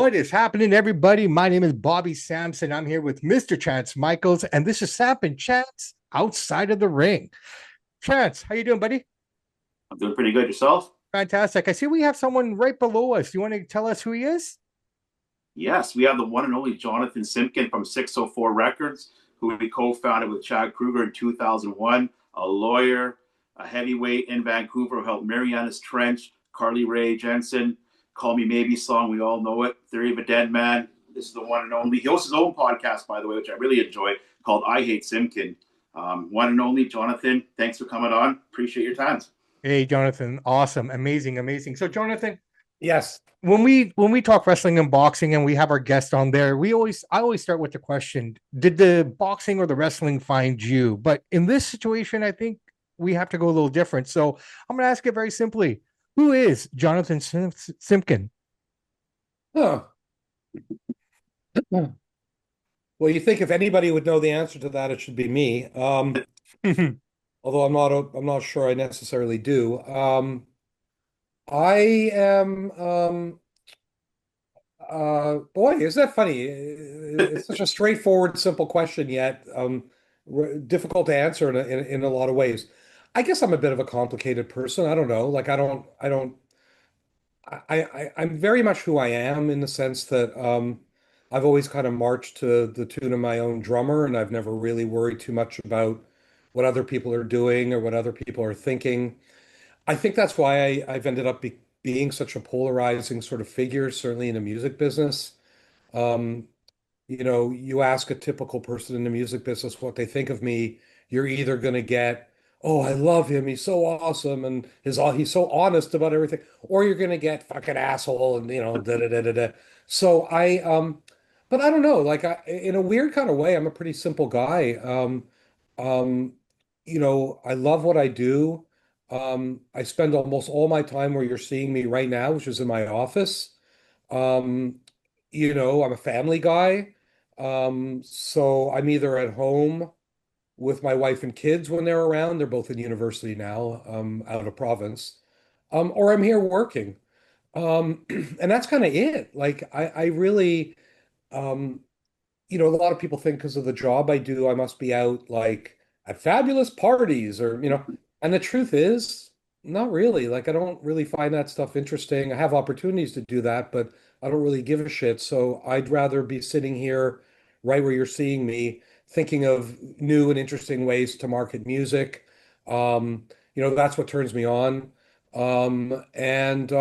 What is happening, everybody? My name is Bobby Sampson. I'm here with Mr. Chance Michaels, and this is Samp and Chance Outside of the Ring. Chance, how you doing, buddy? I'm doing pretty good. Yourself? Fantastic. I see we have someone right below us. You want to tell us who he is? Yes, we have the one and only Jonathan Simkin from 604 Records, who we co-founded with Chad Kruger in 2001, a lawyer, a heavyweight in Vancouver who helped Marianas Trench, Carly Rae Jepsen, Call Me Maybe song, we all know it, Theory of a Dead Man. This is the one and only. He hosts his own podcast, by the way, which I really enjoy, called I Hate Simkin. One and only Jonathan, thanks for coming on. Appreciate your time. Hey, Jonathan. Awesome. Amazing. Amazing. So, Jonathan, Yes. when we talk wrestling and boxing and we have our guest on there, I always start with the question, did the boxing or the wrestling find you? But in this situation, I think we have to go a little different. So I'm gonna ask it very simply. Who is Jonathan Simkin? Huh. Well, you think if anybody would know the answer to that, it should be me. Although I'm not sure I necessarily do. I am boy, is that funny? It's such a straightforward, simple question, yet difficult to answer in a lot of ways. I guess I'm a bit of a complicated person. I don't know. Like I don't I'm very much who I am in the sense that I've always kind of marched to the tune of my own drummer, and I've never really worried too much about what other people are doing or what other people are thinking. I think that's why I've ended up being such a polarizing sort of figure, certainly in the music business. Um, you ask a typical person in the music business what they think of me, you're either going to get, "Oh, I love him. He's so awesome, and he's so honest about everything," or you're going to get "fucking asshole," and da da da da da. So but I don't know. Like in a weird kind of way, I'm a pretty simple guy. Um, I love what I do. I spend almost all my time where you're seeing me right now, which is in my office. Um, I'm a family guy. So I'm either at home with my wife and kids when they're around. They're both in university now, out of province. Or I'm here working. And that's kind of it. Like I really, um, a lot of people think because of the job I do, I must be out like at fabulous parties and the truth is, not really. Like, I don't really find that stuff interesting. I have opportunities to do that, but I don't really give a shit. So I'd rather be sitting here right where you're seeing me, thinking of new and interesting ways to market music. That's what turns me on. And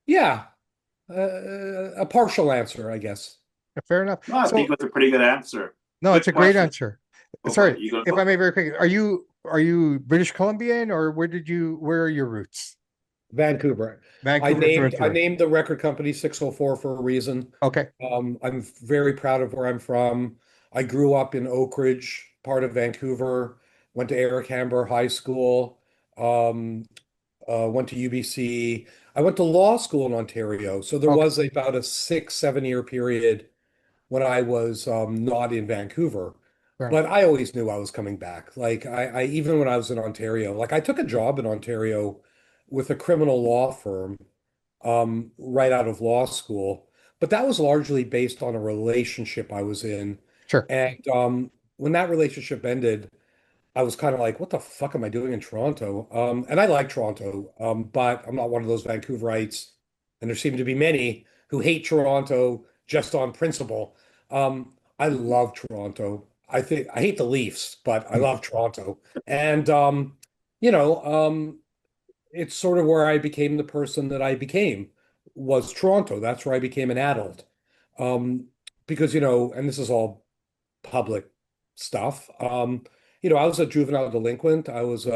yeah, a partial answer, I guess. Fair enough. No, I think So that's a pretty good answer. no, it's Good a great question. answer. Go for Sorry, it. You go. if I may very quickly, are you British Columbian or where are your roots? Vancouver. Vancouver through and I through. named the record company 604 for a reason. Okay. I'm very proud of where I'm from. I grew up in Oak Ridge, part of Vancouver, went to Eric Hamber High School, um, went to UBC. I went to law school in Ontario. So there Okay. was about a 6, 7 year period when I was not in Vancouver. Fair enough. But I always knew I was coming back. Like I even when I was in Ontario, like I took a job in Ontario with a criminal law firm right out of law school. But that was largely based on a relationship I was in. Sure. And when that relationship ended, I was kind of like, what the fuck am I doing in Toronto? And I like Toronto, but I'm not one of those Vancouverites. And there seem to be many who hate Toronto just on principle. I love Toronto. I hate the Leafs, but I love Toronto. And you know, um, it's sort of where I became the person that I became was Toronto. That's where I became an adult. Um, because, and this is all public stuff. I was a juvenile delinquent. I was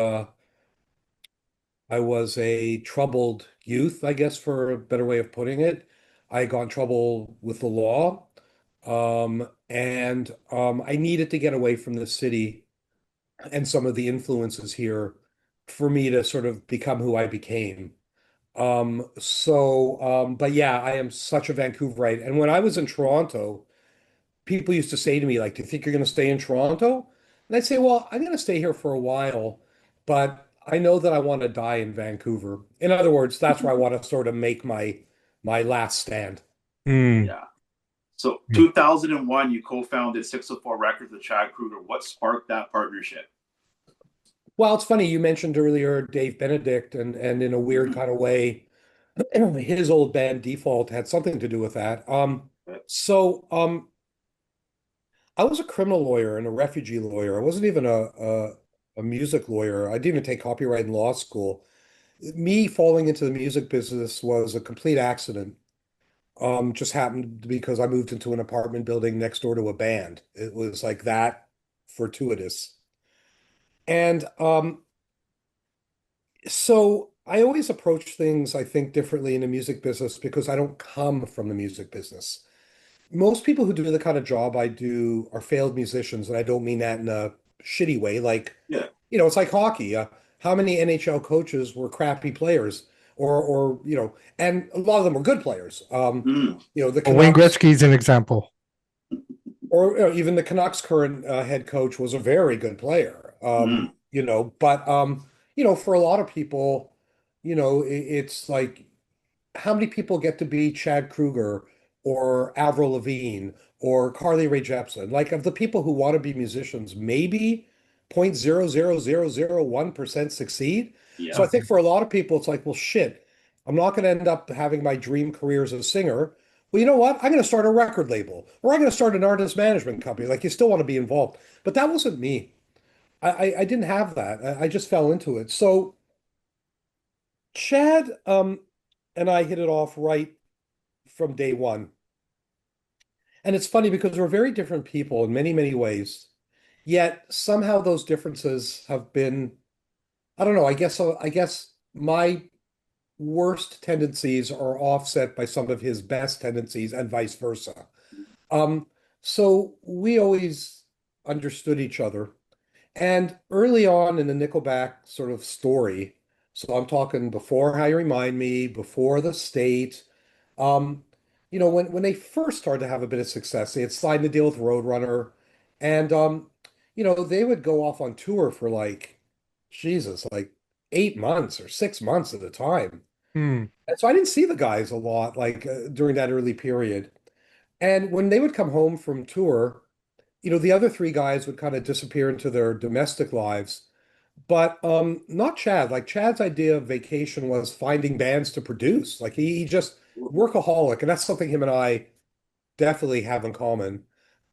a troubled youth, I guess, for a better way of putting it. I got in trouble with the law. And I needed to get away from the city and some of the influences here for me to sort of become who I became. But yeah, I am such a Vancouverite. And when I was in Toronto, people used to say to me, like, "Do you think you're going to stay in Toronto?" And I'd say, "Well, I'm going to stay here for a while, but I know that I want to die in Vancouver." In other words, that's where I want to sort of make my last stand. Hmm. Yeah. So 2001, you co-founded 604 Records with Chad Kruger. What sparked that partnership? Well, it's funny you mentioned earlier Dave Benedict, and in a weird Mhm. kind of way, his old band Default had something to do with that. So I was a criminal lawyer and a refugee lawyer. I wasn't even a music lawyer. I didn't even take copyright in law school. Me falling into the music business was a complete accident. Just happened because I moved into an apartment building next door to a band. It was like that fortuitous. And so I always approach things, I think, differently in the music business because I don't come from the music business. Most people who do the kind of job I do are failed musicians, and I don't mean that in a shitty way. Like, Yeah. it's like hockey. How many NHL coaches were crappy players, and a lot of them were good players. Mm. The Well, Wayne Canucks, Gretzky is an example. or even the Canucks' current head coach was a very good player. Mm. For a lot of people, it's like how many people get to be Chad Kruger or Avril Lavigne or Carly Rae Jepsen? Like of the people who want to be musicians, maybe 0.00001% succeed. So I Yeah. think for a lot of people, it's like, well, shit, I'm not going to end up having my dream career as a singer. Well, you know what? I'm going to start a record label or I'm going to start an artist management company. Like you still want to be involved. But that wasn't me. I didn't have that. I just fell into it. So Chad and I hit it off right from day one. And it's funny because we're very different people in many, many ways. Yet somehow those differences have been, I don't know, I guess my worst tendencies are offset by some of his best tendencies and vice versa. Um, so we always understood each other. And early on in the Nickelback sort of story, so I'm talking before How You Remind Me, before The State, um, when they first started to have a bit of success, they had signed a deal with Roadrunner, and they would go off on tour for like, Jesus, like 8 months or 6 months at a time. Hmm. And so I didn't see the guys a lot, like during that early period. And when they would come home from tour, the other three guys would kind of disappear into their domestic lives. But not Chad. Like Chad's idea of vacation was finding bands to produce. Like he just workaholic, and that's something him and I definitely have in common.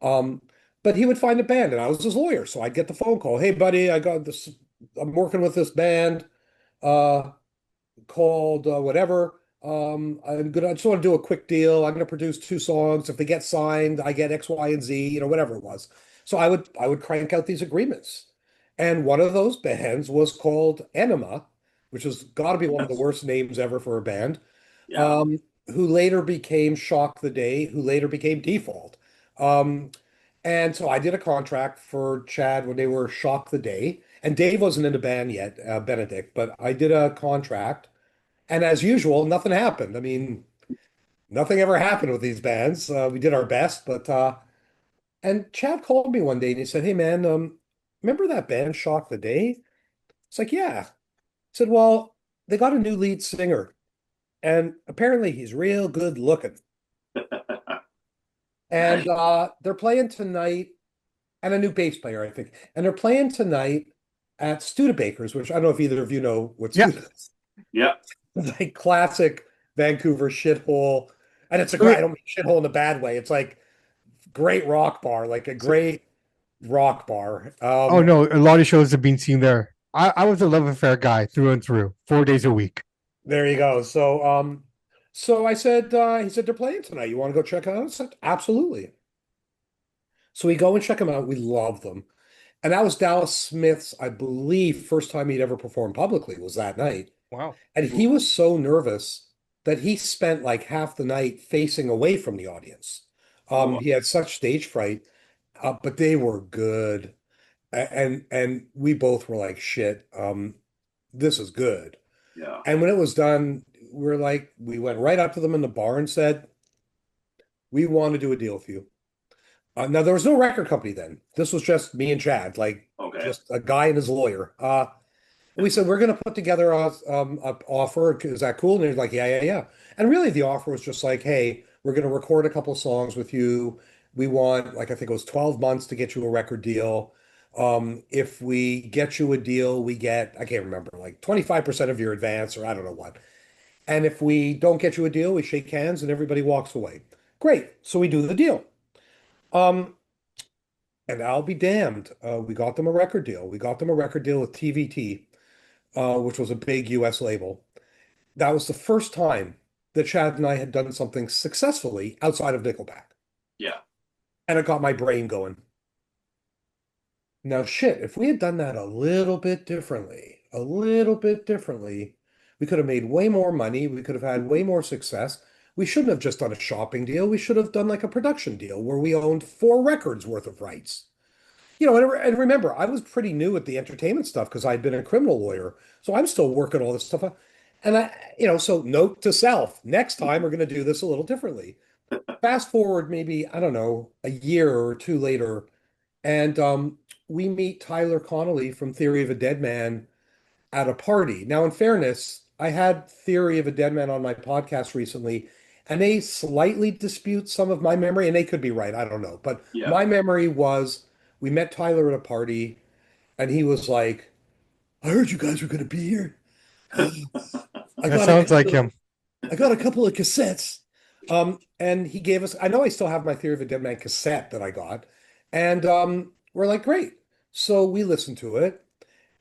Um, but he would find a band, and I was his lawyer, so I'd get the phone call. Hey, buddy, I got this. I'm working with this band. Uh, called whatever. I just want to do a quick deal. I'm gonna produce two songs. If they get signed, I get X, Y, and Z, whatever it was. So I would crank out these agreements. And one of those bands was called Enema, which has got to be one of the Yes. worst names ever for a band. Yeah. Um, who later became Shock the Day, who later became Default. Um, and so I did a contract for Chad when they were Shock the Day. And Dave wasn't in the band yet, Benedict, but I did a contract and as usual, nothing happened. I mean, nothing ever happened with these bands. We did our best, but and Chad called me one day and he said, "Hey man, remember that band Shock the Day?" It's like, "Yeah." He said, "Well, they got a new lead singer, and apparently he's real good looking. And Nice. they're playing tonight, and a new bass player, I think. And they're playing tonight at Studebaker's, which I don't know if either of you know what Yeah. Studebaker's Yeah. like classic Vancouver shithole. And it's a great, I Wait. don't mean shithole in a bad way. It's like great rock bar, like a So, great rock bar. oh no, a lot of shows have been seen there. I was a love affair guy through and through, 4 days a week. There you go. So I said, he said, they're playing tonight. You want to go check it out? I said, absolutely. So we go and check them out. We love them. And that was Dallas Smith's, I believe, first time he'd ever performed publicly was that night. Wow. And he Ooh. was so nervous that he spent like half the night facing away from the audience. Oh, He had such stage fright, but they were good. And we both were like, shit, this is good. yeah. And when it was done, we went right up to them in the bar and said, we want to do a deal with you. Now there was no record company then. This was just me and Chad, like Okay. just a guy and his lawyer. We said, we're going to put together a offer. Is that cool? And they're like, yeah, yeah, yeah. And really, the offer was just like, hey, we're going to record a couple songs with you. We want, like, I think it was 12 months to get you a record deal. If we get you a deal, we get, I can't remember, like 25% of your advance, or I don't know what. And if we don't get you a deal, we shake hands and everybody walks away. Great. So we do the deal. Um, and I'll be damned. We got them a record deal. We got them a record deal with TVT, which was a big US label. That was the first time that Chad and I had done something successfully outside of Nickelback. Yeah. And it got my brain going. Now, shit, if we had done that a little bit differently, we could have made way more money. We could have had way more success. We shouldn't have just done a shopping deal. We should have done like a production deal where we owned 4 records worth of rights. And remember, I was pretty new at the entertainment stuff because I'd been a criminal lawyer. So I'm still working all this stuff out. And so note to self, next time we're going to do this a little differently. Fast forward maybe, I don't know, a year or two later, and we meet Tyler Connolly from Theory of a Dead Man at a party. Now, in fairness, I had Theory of a Dead Man on my podcast recently, and they slightly dispute some of my memory, and they could be right. I don't know. But Yeah. my memory was we met Tyler at a party, and he was like, I heard you guys were going to be here. I That got a sounds like couple of, him. I got a couple of cassettes. And he gave us, I know I still have my Theory of a Dead Man cassette that I got. And we're like, great. So we listened to it.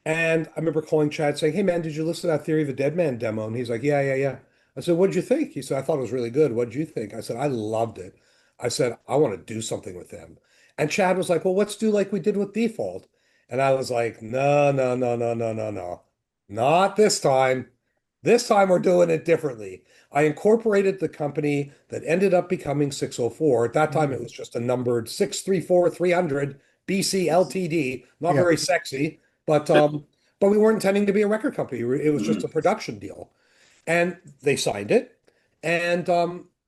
And I remember calling Chad saying, hey, man, did you listen to that Theory of a Dead Man demo? And he's like, yeah, yeah, yeah. I said, what'd you think? He said, I thought it was really good. What'd you think? I said, I loved it. I said, I want to do something with them. And Chad was like, well, let's do like we did with Default. And I was like, no, no, no, no, no, no, no. Not this time. This time we're doing it differently. I incorporated the company that ended up becoming 604. At that time, it was just a numbered 634-300 BC Ltd. Not Yeah. very sexy, but we weren't intending to be a record company. It was just Mhm. a production deal. And they signed it. And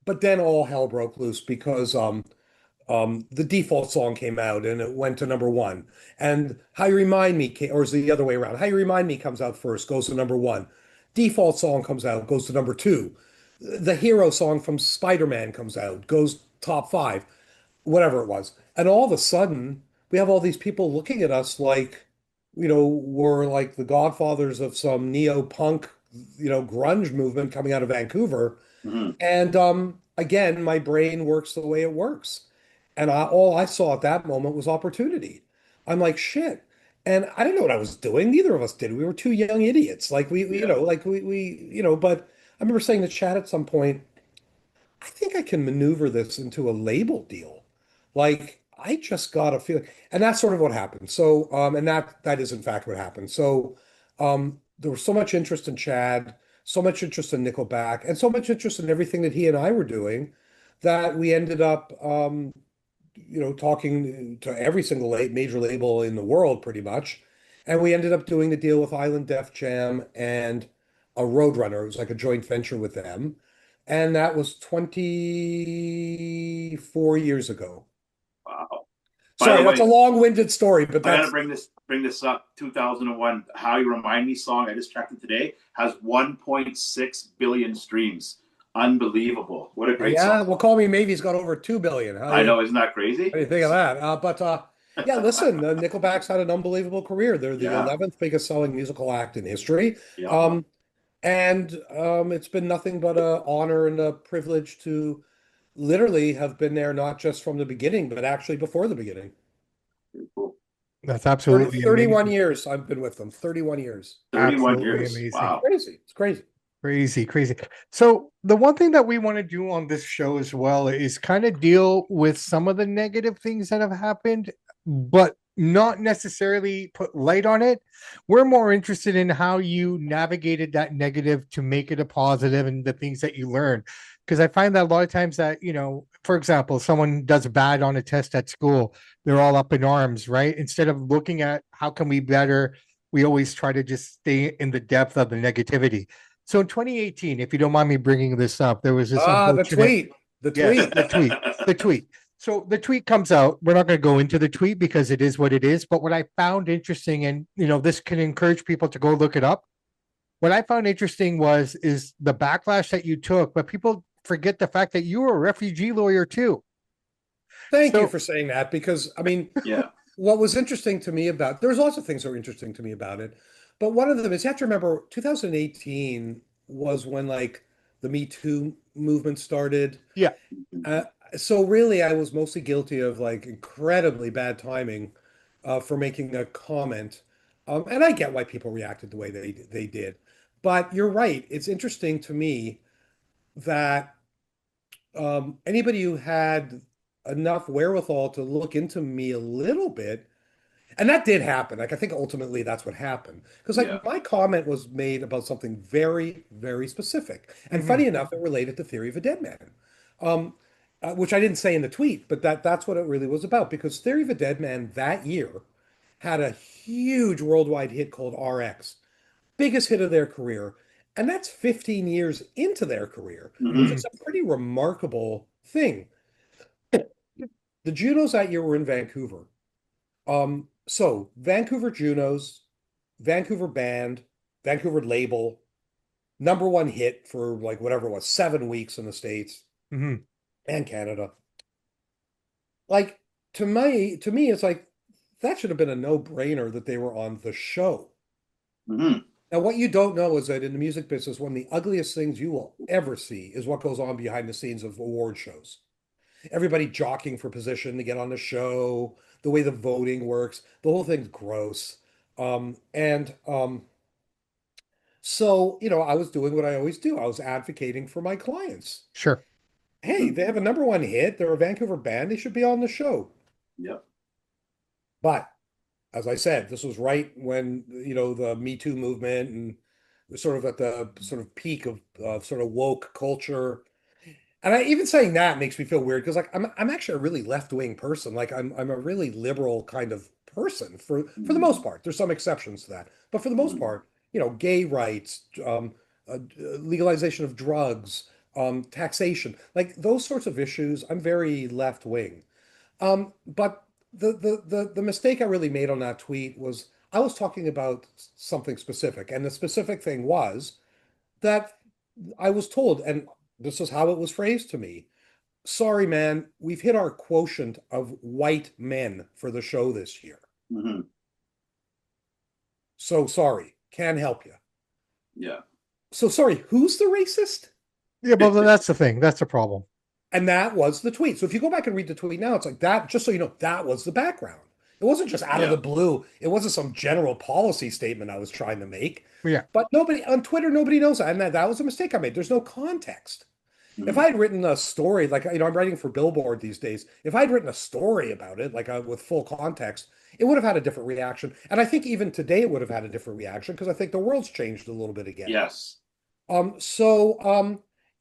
but then all hell broke loose because the Default song came out and it went to number one. And How You Remind Me, or is it the other way around? How You Remind Me comes out first, goes to number one. Default song comes out, goes to number two. The Hero song from Spider-Man comes out, goes top five, whatever it was. And all of a sudden, we have all these people looking at us like, we're like the godfathers of some neo-punk, grunge movement coming out of Vancouver. Mhm. And again, my brain works the way it works. And all I saw at that moment was opportunity. I'm like, shit. And I didn't know what I was doing. Neither of us did. We were two young idiots. Like Yeah. but I remember saying to Chad at some point, I think I can maneuver this into a label deal. Like I just got a feeling, and that's sort of what happened. So, and that is in fact what happened. So, there was so much interest in Chad, so much interest in Nickelback, and so much interest in everything that he and I were doing that we ended up, talking to every single major label in the world pretty much. And we ended up doing the deal with Island Def Jam and a Roadrunner. It was like a joint venture with them. And that was 24 years ago. Wow. By the Sorry, that's a way, long-winded story, but I gotta that's bring this up. 2001, "How You Remind Me" song. I just checked it today. Has 1.6 billion streams. Unbelievable! What a great yeah, song. well, Call Me Maybe's got over 2 billion. I know, isn't that crazy? What do you think of that? But yeah, listen, Nickelback's had an unbelievable career. They're the Yeah. 11th biggest selling musical act in history. Yeah. And it's been nothing but a honor and a privilege to literally have been there, not just from the beginning, but actually before the beginning. Pretty cool. That's 30, absolutely 31 amazing. years I've been with them. 31 years. 31 Absolutely years. amazing. Wow. Crazy. It's crazy. Crazy, crazy. So the one thing that we want to do on this show as well is kind of deal with some of the negative things that have happened, but not necessarily put light on it. We're more interested in how you navigated that negative to make it a positive and the things that you learn. Because I find that a lot of times that, for example, someone does bad on a test at school, they're all up in arms, right? Instead of looking at how can we better, we always try to just stay in the depth of the negativity. So in 2018, if you don't mind me bringing this up, there was this The unfortunate, tweet. The yes, tweet. the tweet. So the tweet comes out. We're not going to go into the tweet because it is what it is. But what I found interesting, and this can encourage people to go look it up. What I found interesting is the backlash that you took, but people forget the fact that you were a refugee lawyer too. Thank you So for saying that because I mean, Yeah. what was interesting to me about there's lots of things that were interesting to me about it, but one of them is you have to remember 2018 was when like the Me Too movement started. yeah, Uh, so really, I was mostly guilty of like incredibly bad timing for making a comment, and I get why people reacted the way they did. But you're right. It's interesting to me that anybody who had enough wherewithal to look into me a little bit, and that did happen. Like I think ultimately that's what happened. Because Yeah. like my comment was made about something very, very specific. And hmm funny enough, it related to Theory of a Dead Man. Um, which I didn't say in the tweet, but that's what it really was about. Because Theory of a Dead Man that year had a huge worldwide hit called RX, biggest hit of their career. And that's 15 years into their career, which Hmm. is a pretty remarkable thing. The Junos that year were in Vancouver. So Vancouver Junos, Vancouver band, Vancouver label, number one hit for like whatever it was, 7 weeks in the States hmm and Canada. Like to me, it's like that should have been a no-brainer that they were on the show. Hmm. Now, what you don't know is that in the music business, one of the ugliest things you will ever see is what goes on behind the scenes of award shows. Everybody jockeying for position to get on the show, the way the voting works, the whole thing's gross. And So, I was doing what I always do. I was advocating for my clients. sure. Hey, they have a number one hit. They're a Vancouver band. They should be on the show. Yep. But as I said, this was right when, the Me Too movement and sort of at the sort of peak of sort of woke culture. And even saying that makes me feel weird because like I'm actually a really left-wing person. Like I'm a really liberal kind of person for the most part. There's some exceptions to that, but for the most Hmm. part, gay rights, legalization of drugs, taxation, like those sorts of issues, I'm very left-wing. But the mistake I really made on that tweet was I was talking about something specific, and the specific thing was that I was told, and this is how it was phrased to me. Sorry, man, we've hit our quotient of white men for the show this year. Hmm. So sorry, can't help you. Yeah. So sorry, who's the racist? Yeah, but that's the thing. That's the problem. And that was the tweet. So if you go back and read the tweet now, it's like that, just so you know, that was the background. It wasn't just out of Yeah. the blue. It wasn't some general policy statement I was trying to make. Yeah. But nobody on Twitter, nobody knows that. And that was a mistake I made. There's no context. If Hmm. I had written a story, like, I'm writing for Billboard these days, if I'd written a story about it, like with full context, it would have had a different reaction. And I think even today it would have had a different reaction because I think the world's changed a little bit again. Yes.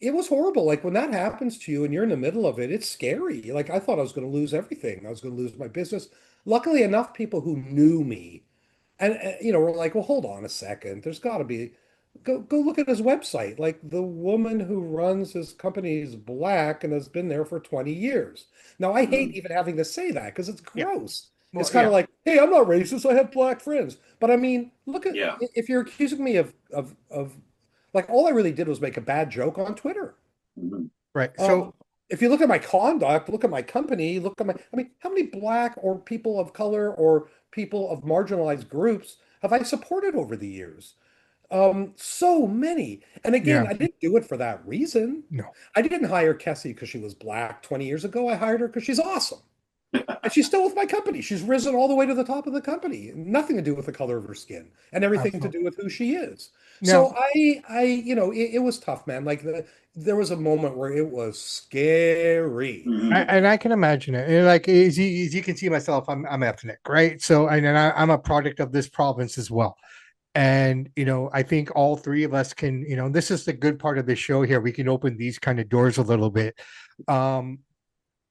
It was horrible. Like when that happens to you and you're in the middle of it, it's scary. Like I thought I was going to lose everything. I was going to lose my business. Luckily, enough people who knew me and we're like, well, hold on a second. There's got to be go look at his website. Like the woman who runs his company is black and has been there for 20 years. Now, I hate Hmm. even having to say that because it's Yeah. gross. It's Well, kind of yeah. like, hey, I'm not racist. I have black friends. But I mean, look at Yeah. if you're accusing me of like all I really did was make a bad joke on Twitter. Hmm. Right. Um, So if you look at my conduct, look at my company, look at I mean, how many black or people of color or people of marginalized groups have I supported over the years? So many. And again, yeah. I didn't do it for that reason. No. I didn't hire Kessie because she was black 20 years ago. I hired her because she's awesome. And she's still with my company. She's risen all the way to the top of the company. Nothing to do with the color of her skin and everything to Absolutely. do with who she is. Now, So it was tough, man. Like there was a moment where it was scary. Hmm. and I can imagine it. And like as you can see myself, I'm ethnic, right? So I'm a product of this province as well. And I think all three of us can, this is the good part of the show here. We can open these kind of doors a little bit. Um,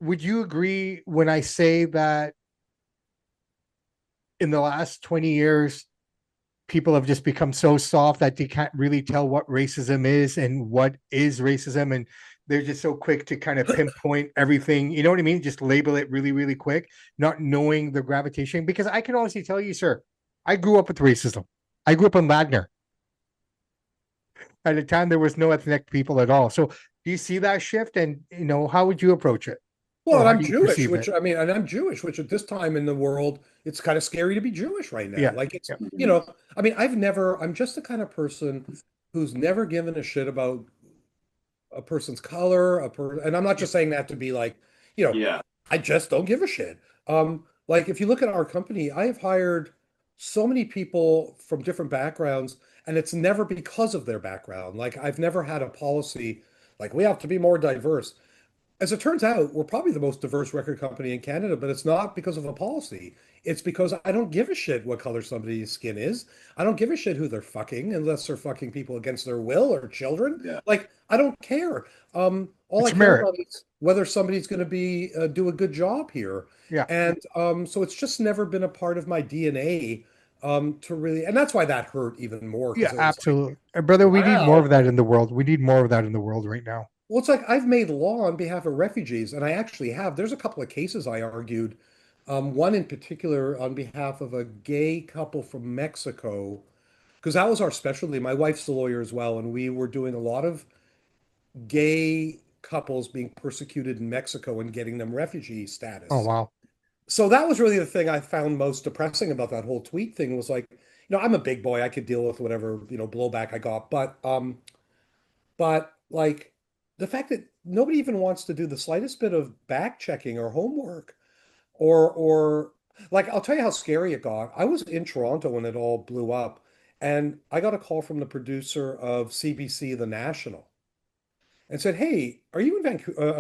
would you agree when I say that in the last 20 years, people have just become so soft that they can't really tell what racism is and what is racism? And they're just so quick to kind of pinpoint everything. You know what I mean? Just label it really, really quick, not knowing the gravitation. Because I can honestly tell you, sir, I grew up with racism. I grew up in Wagner. At the time, there was no ethnic people at all. So do you see that shift? And how would you approach it, Well, or and how I'm do you Jewish, perceive which it? I mean, and I'm Jewish, which at this time in the world, it's kind of scary to be Jewish right now. Yeah, Like it's, yeah, Mhm. I mean, I'm just the kind of person who's never given a shit about a person's color, and I'm not yeah. just saying that to be like, you know, Yeah. I just don't give a shit. Like if you look at our company, I have hired so many people from different backgrounds, and it's never because of their background. Like I've never had a policy like we have to be more diverse. As it turns out, we're probably the most diverse record company in Canada, but it's not because of a policy. It's because I don't give a shit what color somebody's skin is. I don't give a shit who they're fucking unless they're fucking people against their will or children. Yeah. Like, I don't care. All I It's care merit. about is whether somebody's going to be do a good job here. Yeah, And so it's just never been a part of my DNA to really, and that's why that hurt even more yeah, because it was like, absolutely. And brother, we need more wow. of that in the world. We need more of that in the world right now. Well, it's like I've made law on behalf of refugees, and I actually have. There's a couple of cases I argued, one in particular on behalf of a gay couple from Mexico, because that was our specialty. My wife's a lawyer as well, and we were doing a lot of gay couples being persecuted in Mexico and getting them refugee Oh status. wow. So that was really the thing I found most depressing about that whole tweet thing was like, I'm a big boy. I could deal with whatever, blowback I got, but like the fact that nobody even wants to do the slightest bit of back checking or homework or like I'll tell you how scary it got. I was in Toronto when it all blew up, and I got a call from the producer of CBC The National and said, "Hey, are you in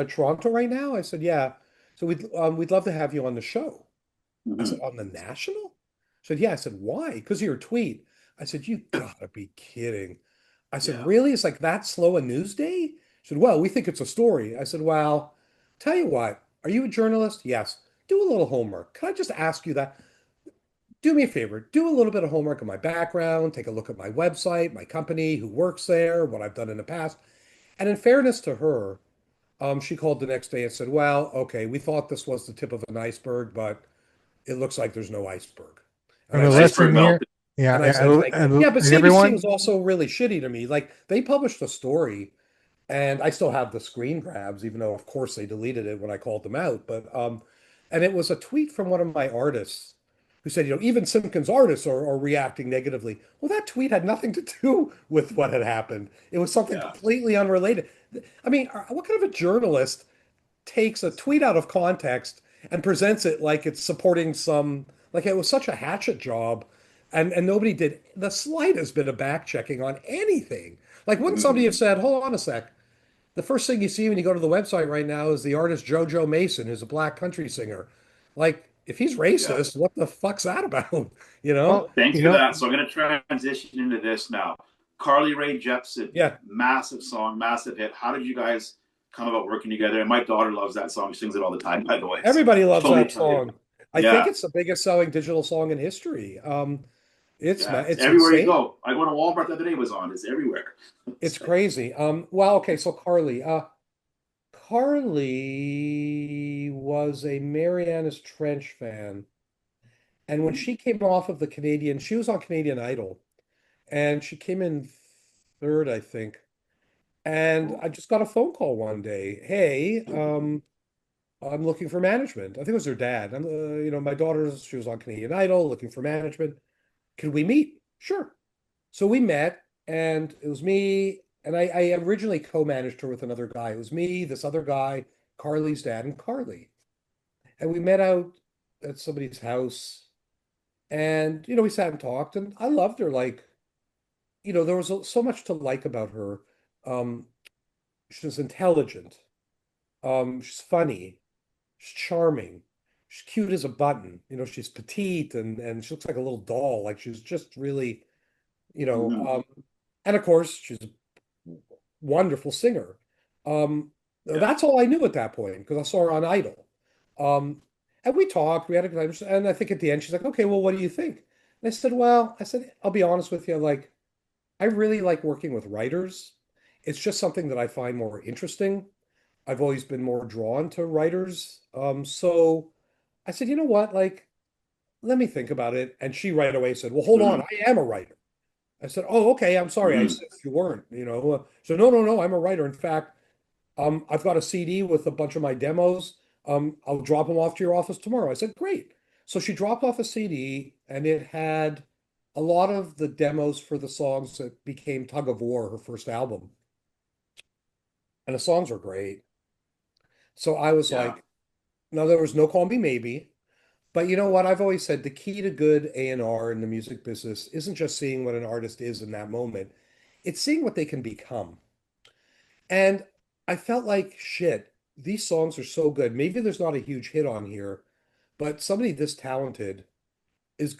Toronto right now?" I said, "Yeah." So we'd love to have you on the show. I said, Mhm. "On the National?" She said, "Yeah." I said, "Why?" Because of your tweet. I said, "You gotta be kidding." I said, Yeah. "Really? It's like that slow a news day?" She said, "Well, we think it's a story." I said, "Well, tell you what, are you a journalist?" "Yes." "Do a little homework. Can I just ask you that? Do me a favor, do a little bit of homework on my background, take a look at my website, my company, who works there, what I've done in the past." And in fairness to her, she called the next day and said, "Well, okay, we thought this was the tip of an iceberg, but it looks like there's no iceberg." And And I the said, Iceberg lesson "Thank you." here, melted. yeah, And I yeah, said, "Thank you." Yeah, but and CBC was everyone, also really shitty to me. Like they published a story and I still have the screen grabs, even though of course they deleted it when I called them out. But and it was a tweet from one of my artists who said, even Simpkins artists are reacting negatively. Well, that tweet had nothing to do with what had happened. It was something Yeah. completely unrelated. I mean, what kind of a journalist takes a tweet out of context and presents it like it's supporting some, like it was such a hatchet job, and nobody did the slightest bit of back checking on anything. Like, wouldn't somebody have Mhm. said, "Hold on a sec, the first thing you see when you go to the website right now is the artist JoJo Mason, who's a black country singer." Like, if he's Yeah. racist, what the fuck's that about? You know? well, Thanks for that. So I'm going to transition into this now. Carly Rae Jepsen, Yeah. massive song, massive hit. How did you guys come about working together? And my daughter loves that song. She sings it all the time, by the way. So Everybody loves totally that tell you. song. I think Yeah. it's the biggest selling digital song in history. Yeah. It's It's everywhere you insane. go. I went to Walmart the other day, it was on. It's everywhere. It's So, crazy. Well, okay, so Carly was a Mariana's Trench fan. And when she came off of she was on Canadian Idol, and she came in third, I think. And cool. I just got a phone call one day. "Hey, I'm looking for management." I think it was her dad. My she was on Canadian Idol looking for management. "Could we meet?" "Sure." So we met, and it was me, and I originally co-managed her with another guy. It was me, this other guy, Carly's dad, and Carly. And we met out at somebody's house, and we sat and talked, and I loved her. Like, there was so much to like about her. Um, she was intelligent. She's funny. She's charming. She's cute as a button. She's petite and she looks like a little doll. Like she's just really, you know, Mhm. and of course she's wonderful singer. Yeah. That's all I knew at that point because I saw her on Idol. And we talked, we had a good time, and I think at the end she's like, "Okay, well, what do you think?" And I said, "Well, I'll be honest with you, like I really like working with writers. It's just something that I find more interesting. I've always been more drawn to writers. So I said, you know what? Like, let me think about it. And she right away said, well, hold on, Mm-hmm. I am a writer. I said, oh, okay, I'm sorry. I Mm-hmm. said you weren't, you know. So no, no, no, I'm a writer. In fact, I've got a CD with a bunch of my demos. I'll drop them off to your office tomorrow. I said, great. So she dropped off a CD and it had a lot of the demos for the songs that became Tug of War, her first album. And the songs were great. So I was Yeah. like, no, there was no Call Me Maybe. But you know what? I've always said the key to good A&R in the music business isn't just seeing what an artist is in that moment, it's seeing what they can become. And I felt like, shit, these songs are so good. Maybe there's not a huge hit on here, but somebody this talented is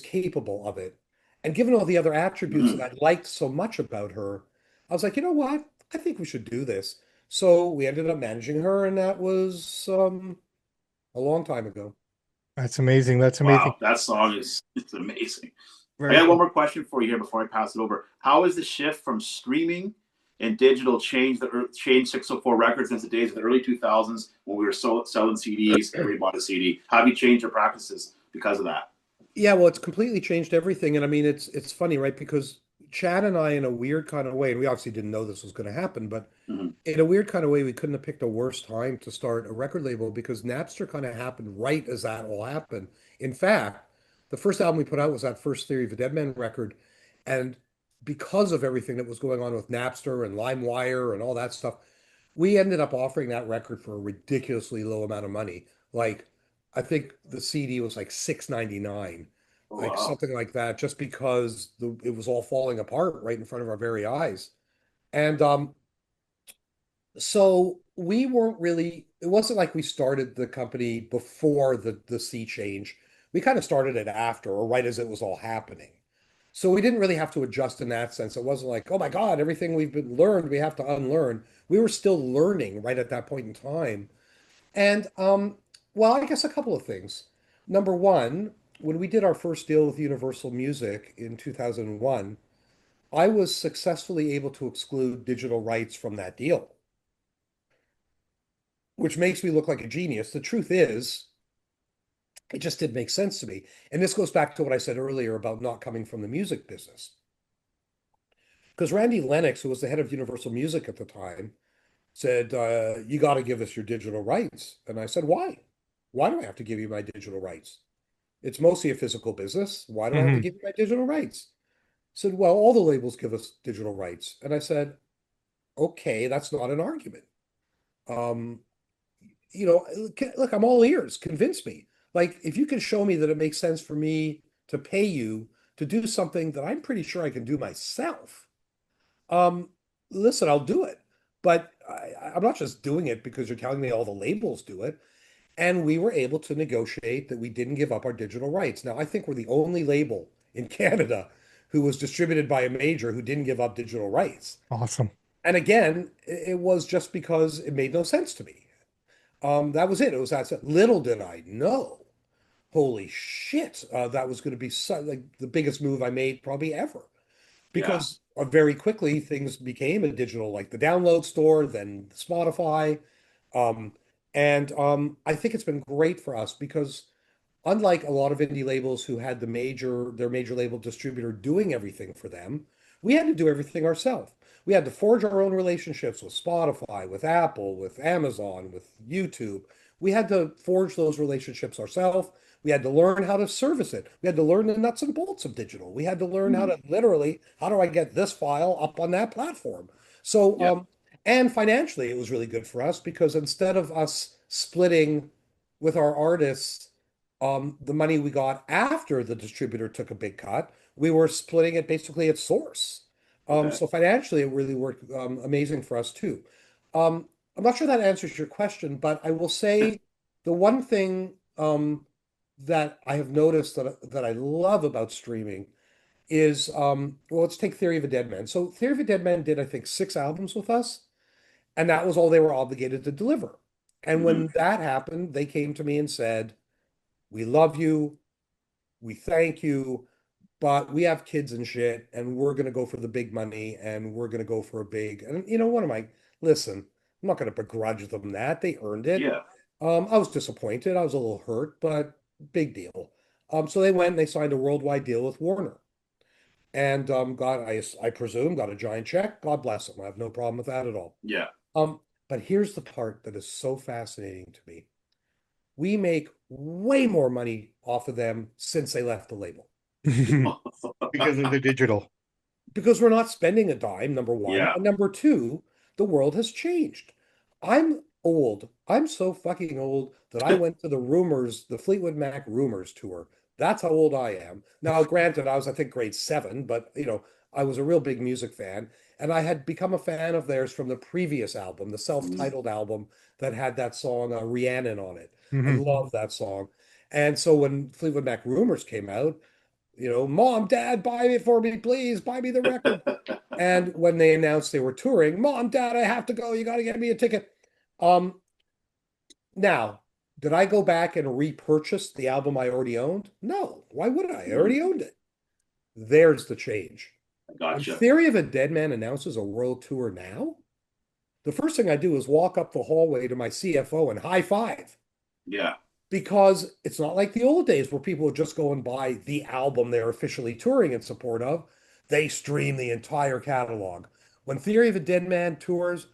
capable of it. And given all the other attributes that Mm-hmm. I liked so much about her, I was like, you know what? I think we should do this. So we ended up managing her, and that was a long time ago. That's amazing. That's amazing. Wow, that song is it's amazing. I Very got one cool. more question for you here before I pass it over. How has the shift from streaming and digital changed 604 Records since the days of the early 2000s when we were selling CDs, everybody bought a CD? How have you changed your practices because of that? Yeah, well, it's completely changed everything. And I mean, it's funny, right? Because Chad and I, in a weird kind of way, and we obviously didn't know this was going to happen, but Mm-hmm. in a weird kind of way, we couldn't have picked a worse time to start a record label because Napster kind of happened right as that all happened. In fact, the first album we put out was that first Theory of a Dead Man record. And because of everything that was going on with Napster and LimeWire and all that stuff, we ended up offering that record for a ridiculously low amount of money. Like, I think the CD was like 6.99, Oh like wow, something like that, just because it was all falling apart right in front of our very eyes. And so we weren't really, it wasn't like we started the company before the sea change. We kind of started it after, or right as it was all happening. So we didn't really have to adjust in that sense. It wasn't like, oh my God, everything we've been learned, we have to unlearn. We were still learning right at that point in time. And well, I guess a couple of things. Number one, when we did our first deal with Universal Music in 2001, I was successfully able to exclude digital rights from that deal, which makes me look like a genius. The truth is, it just didn't make sense to me. And this goes back to what I said earlier about not coming from the music business. Because Randy Lennox, who was the head of Universal Music at the time, said, you got to give us your digital rights. And I said, why? Why do I have to give you my digital rights? It's mostly a physical business. Why do I have to Hmm. give you my digital rights? He said, well, all the labels give us digital rights. And I said, okay, that's not an argument. Um, look, I'm all ears. Convince me. Like, if you can show me that it makes sense for me to pay you to do something that I'm pretty sure I can do myself, um, listen, I'll do it. But I'm not just doing it because you're telling me all the labels do it. And we were able to negotiate that we didn't give up our digital rights. Now, I think we're the only label in Canada who was distributed by a major who didn't give up digital rights. Awesome. And again, it was just because it made no sense to me. That was it. It was that little did I know. Holy shit, that was going to be like the biggest move I made probably ever. yeah, Because very quickly things became a digital, like the download store, then Spotify. Um, and I think it's been great for us because unlike a lot of indie labels who had their major label distributor doing everything for them, we had to do everything ourselves. We had to forge our own relationships with Spotify, with Apple, with Amazon, with YouTube. We had to forge those relationships ourselves. We had to learn how to service it. We had to learn the nuts and bolts of digital. We had to learn how mm-hmm. to literally, how do I get this file up on that platform? So, Yeah, and financially, it was really good for us because instead of us splitting with our artists the money we got after the distributor took a big cut, we were splitting it basically at source. okay, So financially, it really worked amazing for us too. I'm not sure that answers your question, but I will say the one thing that I have noticed that I love about streaming is well, let's take Theory of a Dead Man. So Theory of a Dead Man did, I think, 6 albums with us, and that was all they were obligated to deliver. And mm-hmm. when that happened, they came to me and said, we love you. We thank you, but we have kids and shit, and we're gonna go for the big money, and we're gonna go for a big. And you know, what am I? Listen, I'm not going to begrudge them that. They earned it. Yeah. I was disappointed. I was a little hurt, but big deal. So they went and they signed a worldwide deal with Warner. And I presume, got a giant check. God bless them. I have no problem with that at all. Yeah. Um, but here's the part that is so fascinating to me. We make way more money off of them since they left the label. Because of the digital. Because we're not spending a dime, number one. Yeah. And number two, the world has changed. I'm old. I'm so fucking old that I went to the Fleetwood Mac Rumors tour. That's how old I am. Now, granted, I was, I think, grade 7, but I was a real big music fan. And I had become a fan of theirs from the previous album, the self-titled album that had that song Rhiannon on it. I Mhm. love that song. And so when Fleetwood Mac Rumors came out, Mom, Dad, buy it for me, please, buy me the record. And when they announced they were touring, Mom, Dad, I have to go. You got to get me a ticket. Um, Now, did I go back and repurchase the album I already owned? No. Why would I? I already owned it. There's the change. When Gotcha. Theory of a Dead Man announces a world tour now, the first thing I do is walk up the hallway to my CFO and high five. Yeah. Because it's not like the old days where people would just go and buy the album they're officially touring in support of. They stream the entire catalog. When Theory of a Dead Man tours,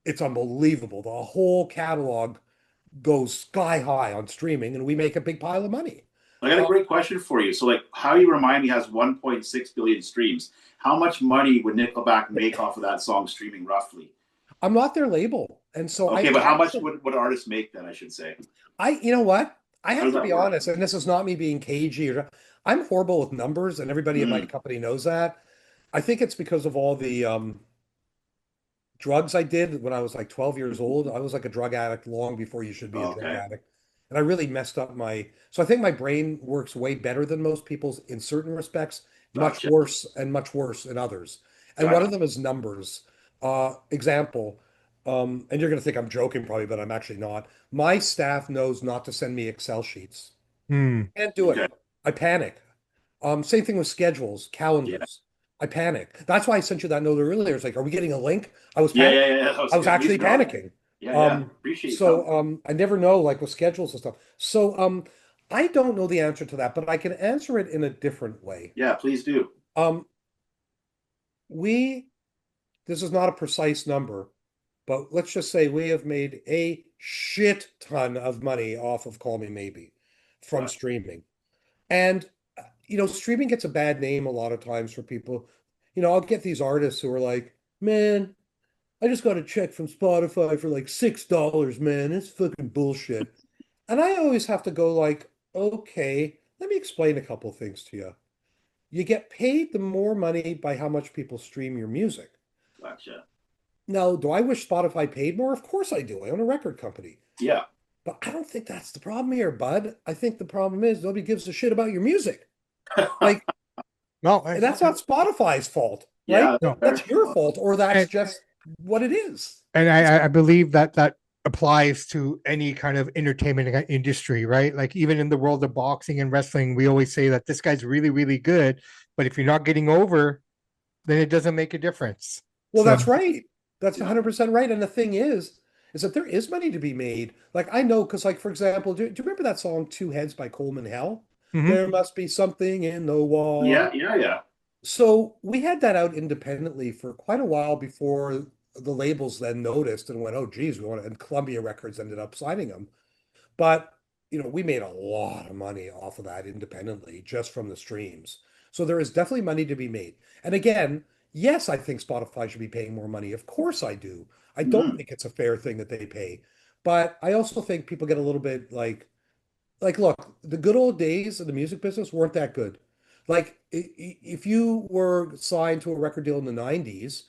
it's unbelievable. The whole catalog goes sky high on streaming, and we make a big pile of money. I got a Uh, great question for you. So, like, How You Remind Me has 1.6 billion streams. How much money would Nickelback make off of that song streaming roughly? I'm not their label, and so Okay, but how much would artists make then? I should say. you know what? I How have does to that be work? honest, and this is not me being cagey. I'm horrible with numbers, and everybody in my Mm, company knows that. I think it's because of all the drugs I did when I was like 12 years old. I was like a drug addict long before you should be a drug okay, addict. And I really messed up so I think my brain works way better than most people's in certain respects, gotcha, much worse in others. And one gotcha. of them is numbers. Example, and you're going to think I'm joking probably, but I'm actually not. My staff knows not to send me Excel sheets. Hmm. Can't do Okay, it. I panic. Same thing with schedules, yeah, calendars. I panic. That's why I sent you that note earlier. It's like, are we getting a link? I was yeah, panicking. yeah, yeah. That was I was good. At actually least know. panicking. Yeah, yeah. Appreciate you telling me. I never know like with schedules and stuff. I don't know the answer to that, but I can answer it in a different way. Yeah, please do. Um, we this is not a precise number, but let's just say we have made a shit ton of money off of Call Me Maybe from Gotcha. streaming. And streaming gets a bad name a lot of times for people. I'll get these artists who are like, man, I just got a check from Spotify for like $6, man. It's fucking bullshit. And I always have to go like, okay, let me explain a couple things to you. You get paid the more money by how much people stream your music. Gotcha. Now, do I wish Spotify paid more? Of course I do. I own a record company. Yeah. But I don't think that's the problem here, bud. I think the problem is nobody gives a shit about your music. Like, No, and that's not Spotify's fault, right? Yeah, that's no. fair. That's your fault, or that's And, just what it is. and I believe that applies to any kind of entertainment industry, right? Like even in the world of boxing and wrestling, we always say that this guy's really, really good, but if you're not getting over, then it doesn't make a difference. Well, So, that's right. That's Yeah. 100% right. And the thing is that there is money to be made. Like I know, because like for example, do you remember that song Two Heads by Coleman Hell? mhm. There must be something in the Yeah, water. yeah, yeah. So we had that out independently for quite a while before the labels then noticed and went, oh, geez, we want to, and Columbia Records ended up signing them. But, we made a lot of money off of that independently just from the streams. So there is definitely money to be made. And again, yes, I think Spotify should be paying more money. Of course I do. I don't Mhm. think it's a fair thing that they pay. But I also think people get a little bit like look, the good old days of the music business weren't that good. Like if you were signed to a record deal in the 90s,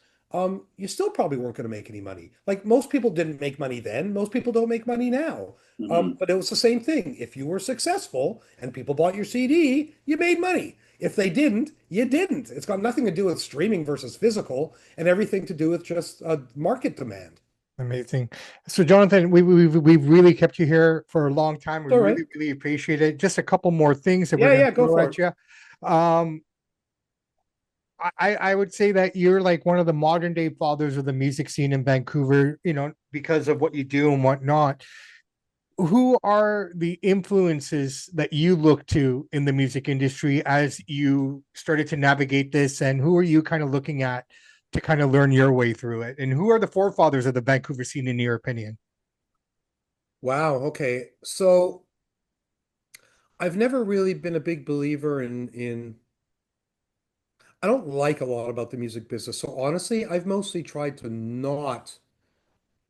you still probably weren't going to make any money. Like most people didn't make money then, most people don't make money now. Mhm. But it was the same thing. If you were successful and people bought your CD, you made money. If they didn't, you didn't. It's got nothing to do with streaming versus physical and everything to do with just market demand. Amazing. So, Jonathan, we've really kept you here for a long time. We All right. really, really appreciate it. Just a couple more things that we're Yeah, going yeah, to go throw for at it. you. Um, I would say that you're like one of the modern day fathers of the music scene in Vancouver, because of what you do and whatnot. Who are the influences that you look to in the music industry as you started to navigate this? And who are you kind of looking at to kind of learn your way through it? And who are the forefathers of the Vancouver scene, in your opinion? Wow. Okay. So I've never really been a big believer in I don't like a lot about the music business. So honestly, I've mostly tried to not.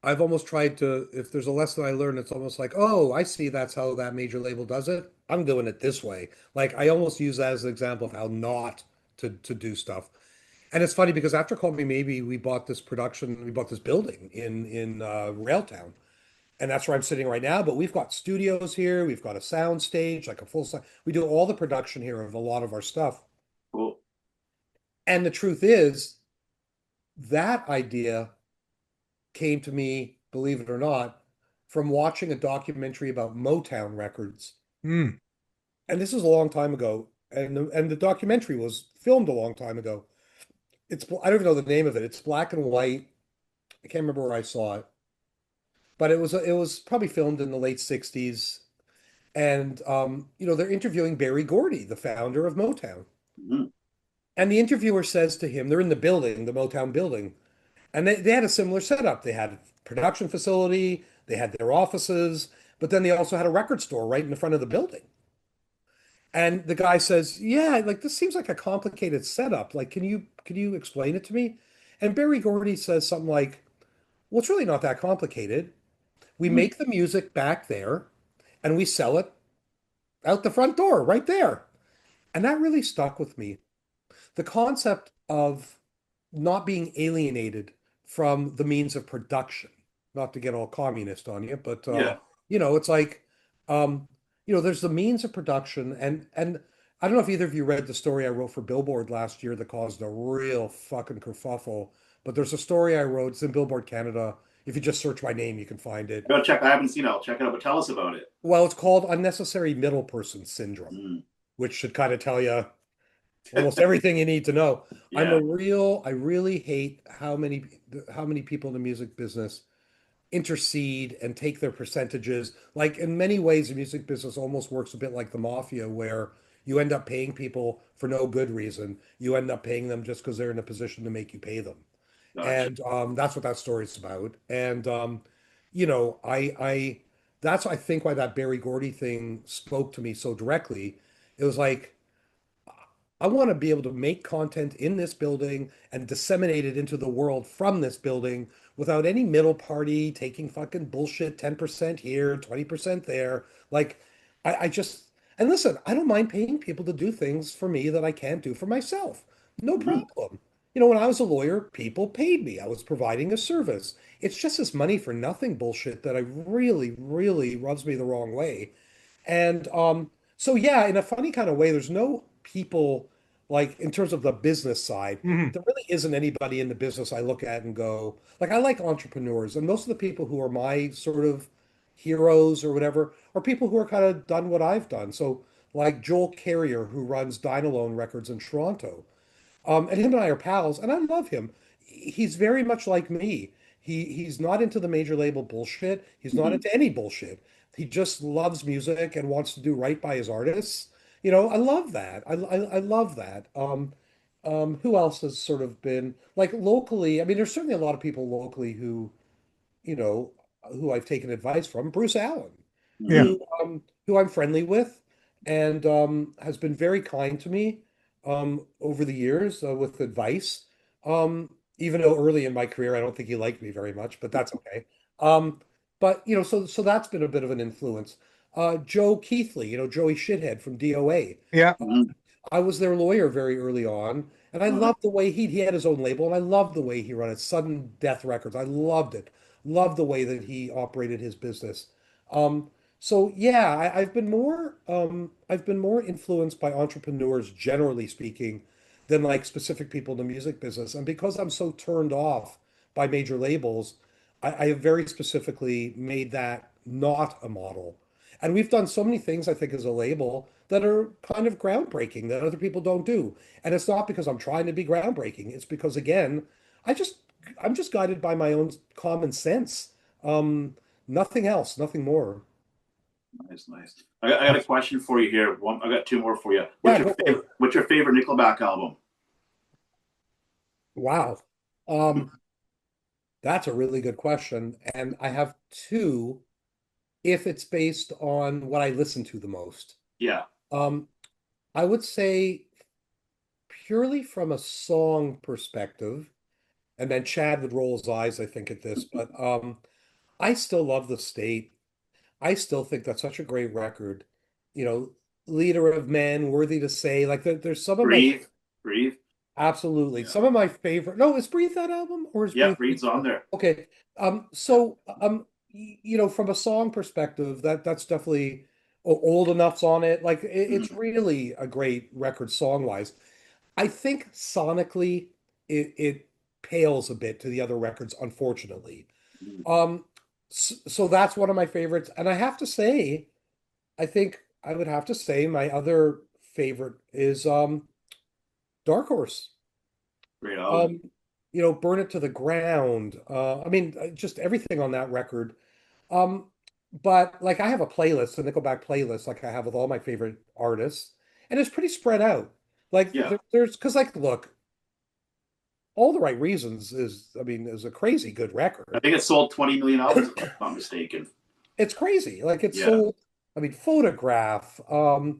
I've almost tried to, if there's a lesson I learned, it's almost like, oh, I see that's how that major label does it. I'm doing it this way. Like I almost use that as an example of how not to do stuff. And it's funny because after Call Me Maybe, we bought this building in Railtown. And that's where I'm sitting right now. But we've got studios here, we've got a sound stage, like a full sound. We do all the production here of a lot of our stuff. Cool. And the truth is, that idea came to me, believe it or not, from watching a documentary about Motown records. Mm, And this is a long time ago. And the documentary was filmed a long time ago. I don't even know the name of it. It's black and white. I can't remember where I saw it, but it was probably filmed in the late 60s. And they're interviewing Berry Gordy, the founder of Motown. Mhm. And the interviewer says to him, they're in the building, the Motown building, and they had a similar setup. They had a production facility, they had their offices, but then they also had a record store right in the front of the building. And the guy says, "Yeah, like this seems like a complicated setup. Like, can you explain it to me?" And Berry Gordy says something like, "Well, it's really not that complicated. We Mhm. make the music back there and we sell it out the front door right there." And that really stuck with me. The concept of not being alienated from the means of production, not to get all communist on you, but Yeah. it's like um, there's the means of production, and I don't know if either of you read the story I wrote for Billboard last year that caused a real fucking kerfuffle. But there's a story I wrote, it's in Billboard Canada. If you just search my name, you can find it. I gotta check. I haven't seen it. I'll check it out. But tell us about it. Well, it's called unnecessary middle person syndrome, Mm. which should kind of tell you almost everything you need to know. Yeah. I really hate how many people in the music business intercede and take their percentages. Like in many ways, the music business almost works a bit like the mafia, where you end up paying people for no good reason. You end up paying them just because they're in a position to make you pay them. Gotcha. And that's what that story's about. And I that's I think why that Barry Gordy thing spoke to me so directly. It was like I want to be able to make content in this building and disseminate it into the world from this building without any middle party taking fucking bullshit 10% here, 20% there. Like, I just, and listen, I don't mind paying people to do things for me that I can't do for myself. No Mhm. problem. When I was a lawyer, people paid me. I was providing a service. It's just this money for nothing bullshit that I really, really rubs me the wrong way. And so yeah, in a funny kind of way, there's no people like in terms of the business side, mhm. there really isn't anybody in the business I look at and go, like I like entrepreneurs, and most of the people who are my sort of heroes or whatever are people who are kind of done what I've done. So like Joel Carrier, who runs Dynalone Records in Toronto. And him and I are pals, and I love him. He's very much like me. He's not into the major label bullshit. He's not Mhm. into any bullshit. He just loves music and wants to do right by his artists. I love that. I love that. Who else has sort of been like locally? I mean, there's certainly a lot of people locally you know, who I've taken advice from. Bruce Allen, Yeah. Mhm. who I'm friendly with, and has been very kind to me over the years with advice. Even though early in my career, I don't think he liked me very much, but that's okay. Um, but so that's been a bit of an influence. Joe Keithley, Joey Shithead from DOA. Yeah. Mhm. I was their lawyer very early on, and I Uh, loved the way he had his own label, and I loved the way he run it, Sudden Death Records. I loved it. Loved the way that he operated his business. So yeah, I've been more influenced by entrepreneurs generally speaking than like specific people in the music business. And because I'm so turned off by major labels, I have very specifically made that not a model. And we've done so many things, I think, as a label. that are kind of groundbreaking that other people don't do. And it's not because I'm trying to be groundbreaking. It's because again, I just I'm just guided by my own common sense. Nothing else, nothing more. Nice, nice. I got a question for you here. I got two more for you. Yeah, go for it. What's your favorite Nickelback album? Wow. Um, that's a really good question. And I have two if it's based on what I listen to the most. Yeah, Um, I would say purely from a song perspective, and then Chad would roll his eyes, I think, at this, but I still love The State. I still think that's such a great record. You know, Leader of Men, Worthy to Say, like there's some of my breathe, breathe. absolutely Yeah, some of my favorite. No, is Breathe that album or is yeah, Breathe? breathes on there. Okay. Yeah. You know, from a song perspective, that's definitely Old Enough's on it. Like it's Mhm. really a great record song-wise. I think sonically it pales a bit to the other records, unfortunately. Mhm. Um, so that's one of my favorites, and I have to say, I think I would have to say my other favorite is Dark Horse. Great album. Um, you know, Burn It to the Ground. I mean, just everything on that record. Um, but like I have a playlist, a Nickelback playlist, like I have with all my favorite artists, and it's pretty spread out. Like Yeah, there's because like look, All the Right Reasons is, I mean, is a crazy good I record. think it sold 20 million albums, if I'm not mistaken. It's crazy. Like it's Yeah, sold, I mean, Photograph, I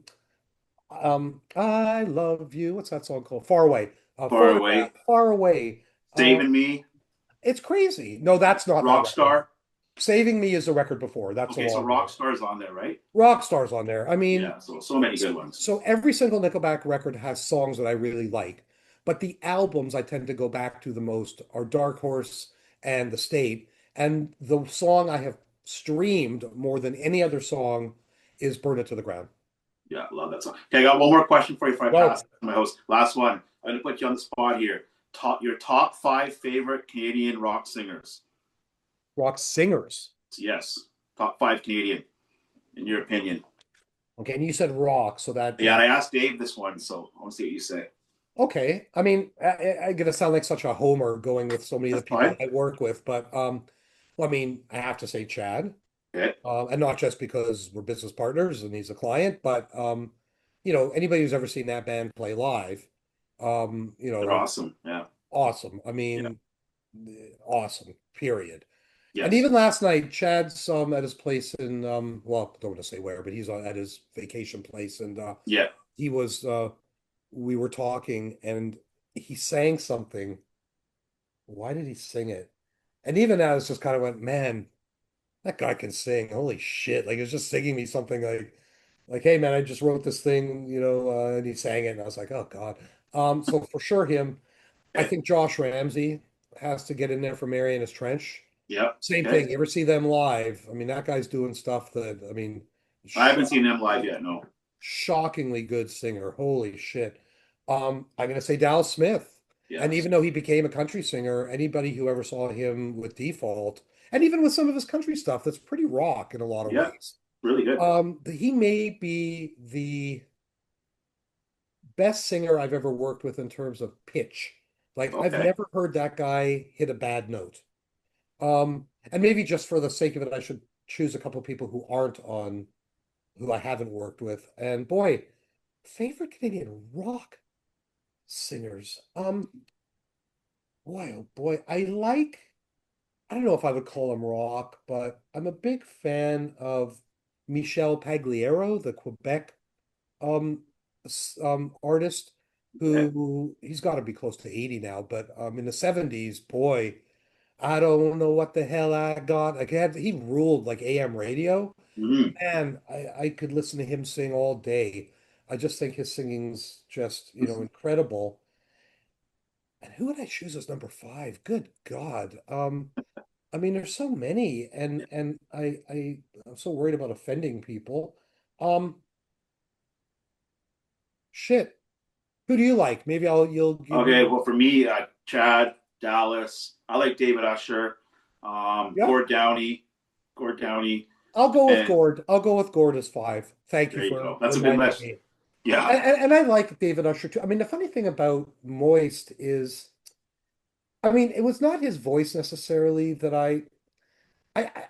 Love You. What's that song called? Far Away. Far Photograph, Away, Far Away. Saving Me, It's crazy. No, that's not that record. Rockstar. Saving Me is the record before. That's a Okay, so long one. Rockstar's on there, right? Rockstar's on there. I mean, Yeah, so many good so, ones. so every single Nickelback record has songs that I really like, but the albums I tend to go back to the most are Dark Horse and The State. And the song I have streamed more than any other song is Burn It to the Ground. Yeah, love that song. Okay, I got one more question for you before I pass Go. to my host. Last one. I'm gonna put you on the spot here. Your top five favorite Canadian rock singers. Rock singers. Yes, top five Canadian, in your opinion. Okay, and you said rock, so that Yeah, and I asked Dave this one, so I want to see what you say. okay. I mean, I'm gonna sound like such a homer going with so many of the That's people fine. I work with, but well, I mean, I have to say Chad. Okay, And not just because we're business partners and he's a client, but you know, anybody who's ever seen that band play live, you they're know, awesome. Yeah, awesome. I yeah, mean, awesome, period. And yes, even last night, Chad's at his place in well, don't want to say where, but he's at his vacation place, and yeah. he was we were talking and he sang something. Why did he sing it? And even I was just kind of went, man, that guy can sing. Holy shit. Like, he was just singing me something like, hey, man, I just wrote this thing, you know, and he sang it. And I was like, oh, God. So for sure, him. I Okay, think Josh Ramsey has to get in there for Marianas Trench. yeah. Same Okay. thing. You ever see them live? I mean, that guy's doing stuff that, I mean, I haven't shock, seen them live yet. No. shockingly good singer. Holy shit. I'm going to say Dallas Smith. And Yes. even though he became a country singer, anybody who ever saw him with Default, and even with some of his country stuff, that's pretty rock in a lot of Yeah. ways. Really good. He may be the best singer I've ever worked with in terms of pitch. Like I've Okay. never heard that guy hit a bad note. And maybe just for the sake of it, I should choose a couple of people who aren't on, who I haven't worked with. And boy, favorite Canadian rock singers. Boy, oh boy, I don't know if I would call him rock, but I'm a big fan of Michel Pagliaro, the Quebec artist Okay. who he's got to be close to 80 now, but in the 70s, boy, I don't know what the hell I got. Like he ruled like AM radio. Mm-hmm. Man, I could listen to him sing all day. I just think his singing's just, you know, incredible. And who would I choose as number five? Good God. I mean, there's so many, and I'm so worried about offending people. Um, shit. Who do you like? Maybe you'll give Okay. me. Well, for me, Chad, Dallas. I like David Usher, Yeah. Gord Downey, Gord Downey. I'll go with And Gord. I'll go with Gord as five. Thank you there you for go. That's a good reminding list. me. Yeah. And I like David Usher too. I mean, the funny thing about Moist is, I mean, it was not his voice necessarily that I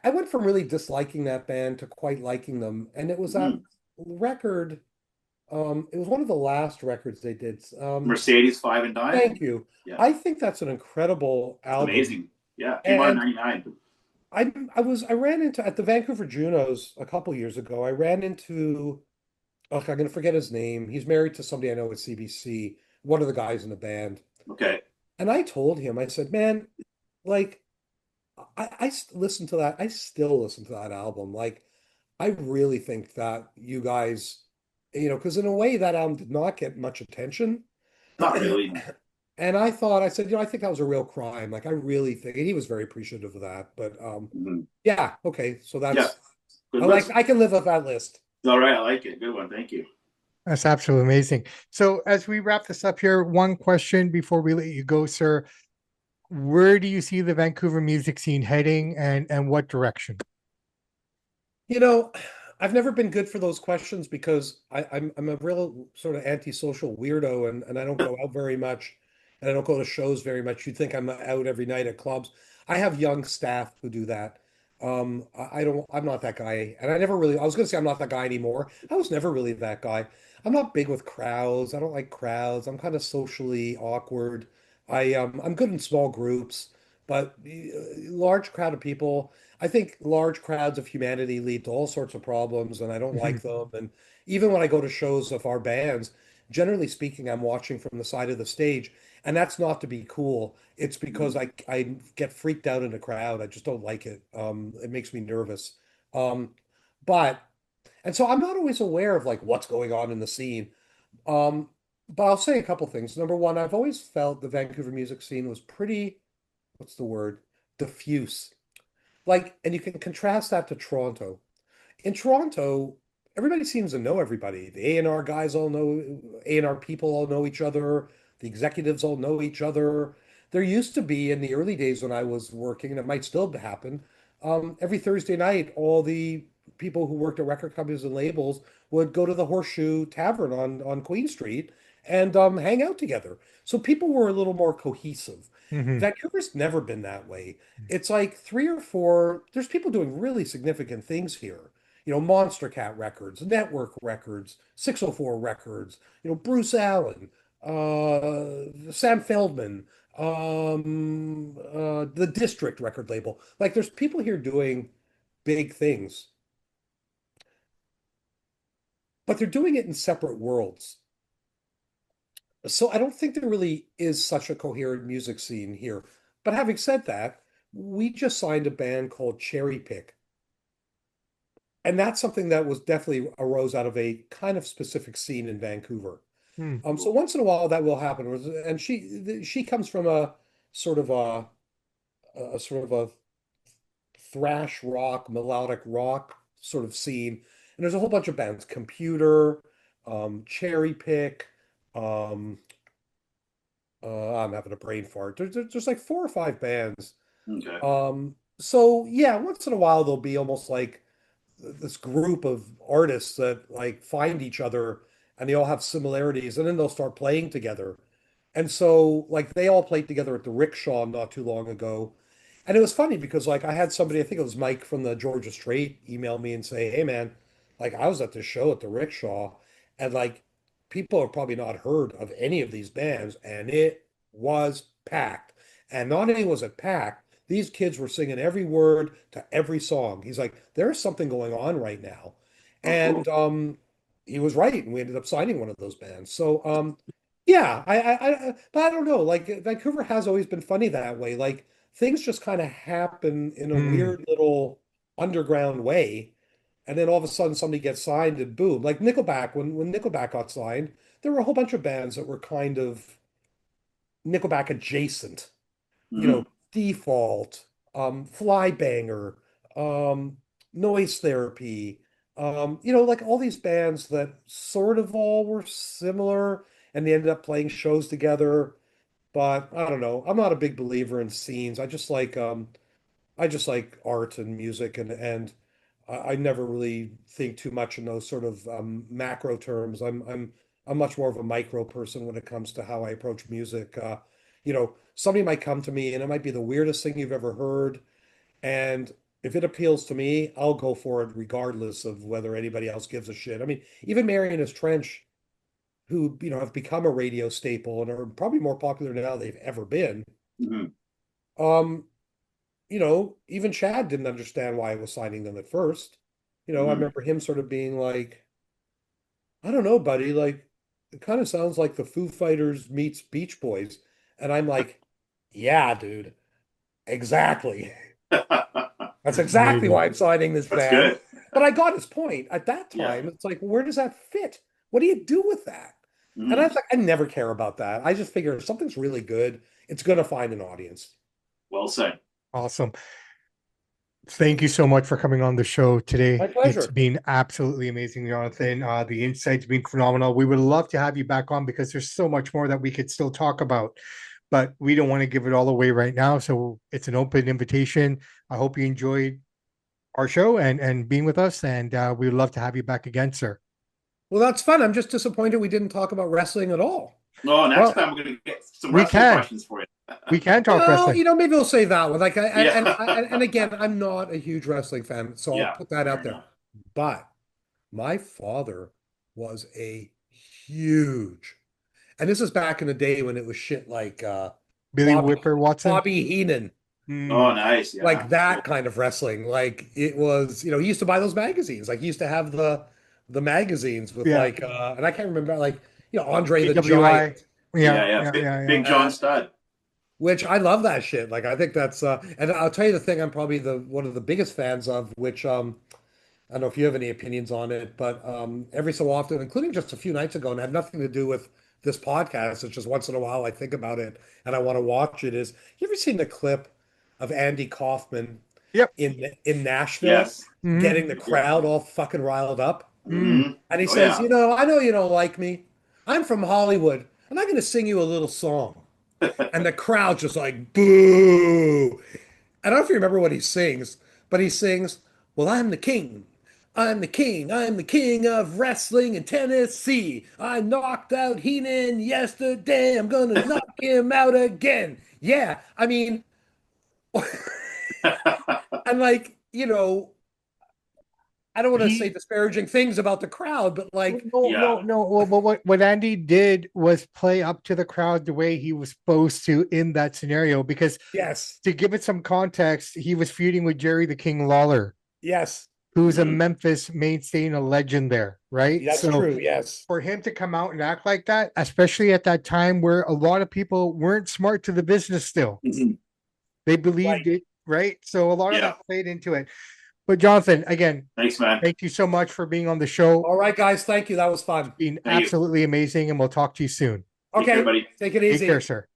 went from really disliking that band to quite liking them, and it was that Mhm. record. It was one of the last records they did. Mercedes 5 and Dime. Thank you. Yeah. I think that's an incredible It's album, amazing. Yeah. Came out in and 99. I ran into at the Vancouver Junos a couple years ago. I ran into oh, I'm gonna forget his name. He's married to somebody I know at CBC, one of the guys in the band. Okay. And I told him, I said, man, like listen to that. I still listen to that album. Like, I really think that you guys, because in a way that album did not get much attention. Not really. And I thought, I said, I think that was a real crime. Like, I really think, and he was very appreciative of that. But Mhm. yeah, okay. So Yeah. Good I list. I can live with that list. All right. I like it. Good one. Thank you. That's absolutely amazing. So as we wrap this up here, one question before we let you go, sir. Where do you see the Vancouver music scene heading and what direction? You know, I've never been good for those questions because I'm a real sort of antisocial weirdo and I don't go out very much and I don't go to shows very much. You'd think I'm out every night at clubs. I have young staff who do that. I don't, I'm not that guy. And I was going to say I'm not that guy anymore. I was never really that guy. I'm not big with crowds. I don't like crowds. I'm kind of socially awkward. I'm good in small groups, but large crowd of people. I think large crowds of humanity lead to all sorts of problems, and I don't like them. And even when I go to shows of our bands, generally speaking, I'm watching from the side of the stage, and that's not to be cool. It's because Mhm. I get freaked out in a crowd. I just don't like it. It makes me nervous. Um, but and so I'm not always aware of like what's going on in the scene. Um, but I'll say a couple things. Number one, I've always felt the Vancouver music scene was pretty, what's the word? Diffuse. Like, and you can contrast that to Toronto. In Toronto, everybody seems to know everybody. The A&R guys all know, A&R people all know each other. The executives all know each other. There used to be in the early days when I was working, and it might still happen, every Thursday night, all the people who worked at record companies and labels would go to the Horseshoe Tavern on Queen Street and hang out together. So people were a little more cohesive. Hmm. Vancouver's never been that way. It's like three or four, there's people doing really significant things here. Monster Cat Records, Network Records, 604 Records, Bruce Allen, Sam Feldman, the District record label. Like there's people here doing big things, but they're doing it in separate worlds. So I don't think there really is such a coherent music scene here. But having said that, we just signed a band called Cherry Pick. And that's something that was definitely arose out of a kind of specific scene in Vancouver. Hmm. So once in a while that will happen. And she comes from sort of a sort of a thrash rock, melodic rock sort of scene. And there's a whole bunch of bands, Computer, Cherry Pick, um, I'm having a brain fart. There's like four or five bands. Okay. So yeah, once in a while there'll be almost like this group of artists that like find each other and they all have similarities and then they'll start playing together. And so like they all played together at the Rickshaw not too long ago. And it was funny because like I had somebody, I think it was Mike from the Georgia Strait, email me and say, "Hey man, like I was at this show at the Rickshaw and like people have probably not heard of any of these bands and it was packed. And not only was it packed, these kids were singing every word to every song." He's like, "There's something going on right now." Oh, cool. And he was right, and we ended up signing one of those bands. So yeah, but I don't know. Like Vancouver has always been funny that way. Like things just kind of happen in a Hmm. weird little underground way, and then all of a sudden somebody gets signed and boom. Like Nickelback, when Nickelback got signed, there were a whole bunch of bands that were kind of Nickelback adjacent. Hmm. Default, Flybanger, um, Noise Therapy, like all these bands that sort of all were similar and they ended up playing shows together. But I don't know. I'm not a big believer in scenes. I just like art and music and I never really think too much in those sort of macro terms. I'm much more of a micro person when it comes to how I approach music. Somebody might come to me and it might be the weirdest thing you've ever heard, and if it appeals to me, I'll go for it regardless of whether anybody else gives a shit. I mean, even Marianas Trench, who have become a radio staple and are probably more popular now than they've ever been. Mhm. Um, even Chad didn't understand why I was signing them at first. I Mhm. remember him sort of being like, I don't know, buddy, like it kind of sounds like the Foo Fighters meets Beach Boys. And I'm like, yeah, dude, exactly. That's exactly Amazing. why I'm signing this That's band. good. But I got his point. At that Yeah. time, it's like, where does that fit? What do you do with that? And I Mhm. was like, I never care about that. I just figure if something's really good, it's going to find an audience. Well said. Awesome. Thank you so much for coming on the show today. My It's pleasure. been absolutely amazing, Jonathan. The insight's been phenomenal. We would love to have you back on because there's so much more that we could still talk about, but we don't want to give it all away right now. So it's an open invitation. I hope you enjoyed our show and being with us, and we would love to have you back again, sir. Well, that's fun. I'm just disappointed we didn't talk about wrestling at all. No, next Well, time we're gonna get some we wrestling can. questions for you. We can talk Well, wrestling. maybe we'll say that one. Like, Yeah. and again, I'm not a huge wrestling fan, so I'll Yeah. put that Fair out there. enough. But my father was a huge, and this is back in the day when it was shit like Billy Bobby Whipper Watson. Bobby Heenan, Oh, Mm, nice. Yeah. like that Cool. kind of wrestling. Like it was, he used to buy those magazines. Like he used to have the magazines with yeah. like and I can't remember like Andre the Giant. PWI. Yeah, Yeah. Yeah. yeah, yeah, yeah. Big John Studd. Which I love that shit. Like I think that's and I'll tell you the thing I'm probably the one of the biggest fans of, which I don't know if you have any opinions on it, but every so often, including just a few nights ago, and had nothing to do with this podcast, it's just once in a while I think about it and I want to watch it, is you ever seen the clip of Andy Kaufman Yep. in Nashville Yes. Hmm. getting the Yeah. crowd all fucking riled up? Mm. Hmm. And he Oh says, yeah. I know you don't like me. I'm from Hollywood, and I'm going to sing you a little song. And the crowd just like boo. I don't know if you remember what he sings, but he sings, "Well, I'm the king. I'm the king. I'm the king of wrestling in Tennessee. I knocked out Heenan yesterday. I'm gonna knock him out again." Yeah, I mean, and like, I don't want to say He disparaging things about the crowd, but like, no, Yeah. no, no. Well, but what Andy did was play up to the crowd the way he was supposed to in that scenario. Because yes, to give it some context, he was feuding with Jerry the King Lawler, yes, who's a Mhm. Memphis mainstay and a legend there, right? that's So true. Yes, for him to come out and act like that, especially at that time where a lot of people weren't smart to the business still, Mhm. they right. believed it, right? So a lot of Yeah. that played into it. But Jonathan, again, Thanks, man. thank you so much for being on the show. All right, guys, thank you. That was fun. Been Thank you. absolutely amazing, and we'll talk to you soon. Take care, Okay, buddy. take it Take care, easy. sir.